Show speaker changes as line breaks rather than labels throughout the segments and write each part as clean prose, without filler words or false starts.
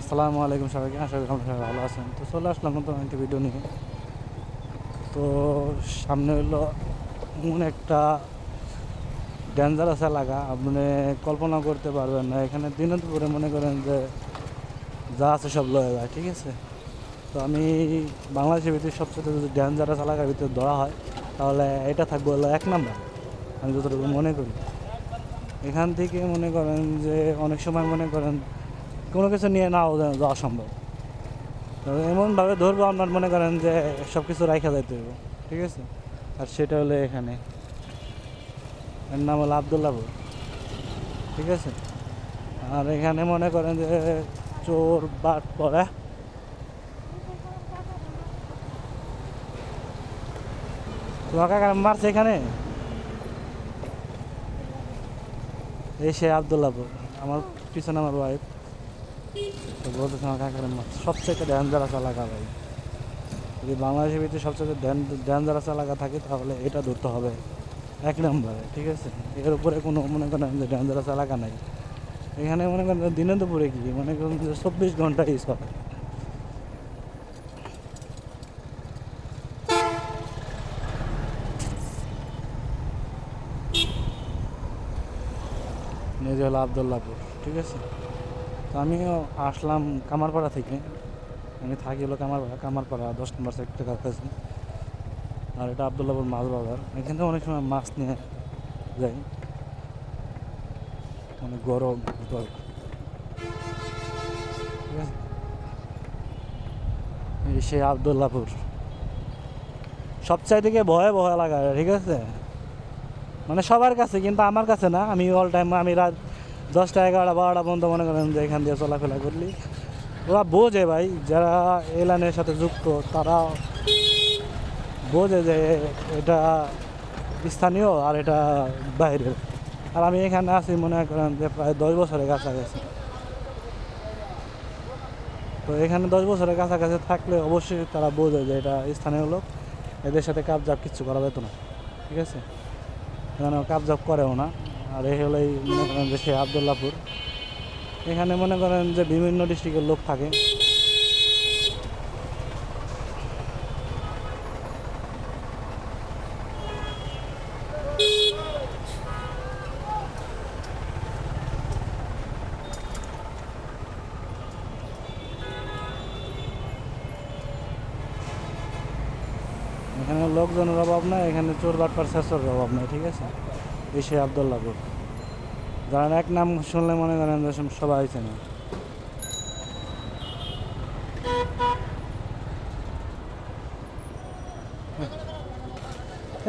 আসসালামু আলাইকুম সবাইকে, আশা করি আপনারা সবাই ভালো আছেন। তো চলে আসলাম নতুন একটি ভিডিও নিয়ে। তো সামনে হলো এমন একটা ডেঞ্জারাস এলাকা, আপনি কল্পনা করতে পারবেন না। এখানে দিনে দুপুরে মনে করেন যে যা আছে সব লয়ে যায়, ঠিক আছে। তো আমি বাংলাদেশের ভিতরে সবচেয়ে যদি ডেঞ্জারাস এলাকার ভিতরে ধরা হয় তাহলে এটা থাকবে হলো 1 নম্বর, আমি যতটুকু মনে করি। এখান থেকে মনে করেন যে অনেক সময় মনে করেন কোনো কিছু নিয়ে নাও যাওয়া সম্ভব। তো এমনভাবে ধরবো আপনার মনে করেন যে সব কিছু রাইখা যাইতে হইব, ঠিক আছে। আর সেটা হলো এখানে, এর নাম হলো আবদুল্লাপুর, ঠিক আছে। আর এখানে মনে করেন যে চোর বাট পড়ে। তোমার কাকা মারছে এখানে, এই সে আবদুল্লাপুর, আমার পিছনে আমার ওয়াইফ। তো বলতেছে আমার কাকার মারছে। সবচেয়ে ডেঞ্জারাস এলাকা ভাই, যদি বাংলাদেশের ভিতরে সবচেয়ে ডেঞ্জারাস এলাকা থাকে তাহলে এটা ধরতে হবে 1 নম্বরে, ঠিক আছে। এর উপরে কোনো মনে করেন যে ডেঞ্জারাস এলাকা নাই। এখানে মনে করেন দিনে দুপুরে কি মনে করেন যে 24 ঘন্টাই চলে। নিজে হলো আবদুল্লাপুর, ঠিক আছে। তো আমিও আসলাম কামারপাড়া থেকে। আমি থাকি হলো কামারপাড়া 10 নম্বর সেক্টরের কাছে। আর এটা আবদুল্লাপুর মাছ বাজার। এখান থেকে অনেক সময় মাছ নিয়ে যাই, মানে গরম ভিতর, ঠিক আছে। এই সেই আবদুল্লাপুর সবচাইতে ভয়ে ভয় লাগা, ঠিক আছে। মানে সবার কাছে, কিন্তু আমার কাছে না। আমি অল টাইম আমি রাত 10টা 11টা 12টা পর্যন্ত মনে করেন যে এখান দিয়ে চলাফেরা করলি। ওরা বোঝে ভাই, যারা এই লাইনের সাথে যুক্ত তারা বোঝে যে এটা স্থানীয় আর এটা বাইরের। আর আমি এখানে আছি মনে করেন যে প্রায় 10 বছরের কাছাকাছি। তো এখানে 10 বছরের কাছাকাছি থাকলে অবশ্যই তারা বোঝে যে এটা স্থানীয় লোক, এদের সাথে কাবজাব কিচ্ছু করা যেত না, ঠিক আছে। এখানে কাবজাব করেও না। আর এই হলেই মনে করেন যে সে আবদুল্লাপুর। এখানে মনে করেন যে বিভিন্ন ডিস্ট্রিক্টের লোক থাকে। এখানে লোকজনের অভাব নাই, এখানে চোর বাটপার শেষের অভাব নাই, ঠিক আছে। এই সে আবদুল্লাপুর। যারা এক নাম শুনলে মনে করেন যে সবাই চেনে।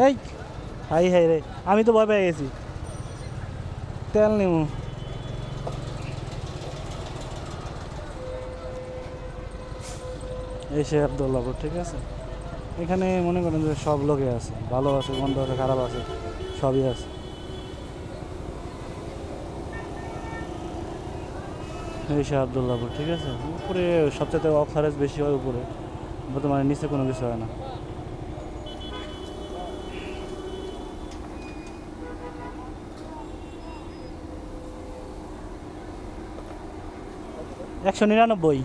এই হাই হাই রে, আমি তো ভয় পেয়ে গেছি। তেল নিমু। এই সে আবদুল্লাপুর, ঠিক আছে। এখানে মনে করেন যে সব লোকে আছে, ভালো আছে, মন্দ আছে, খারাপ আছে, সবই আছে। এই সে আবদুল্লাপুর, ঠিক আছে। উপরে সবচেয়ে অফারেজ বেশি হয় উপরে, বর্তমানে নিচে কোনো কিছু হয় না। 199।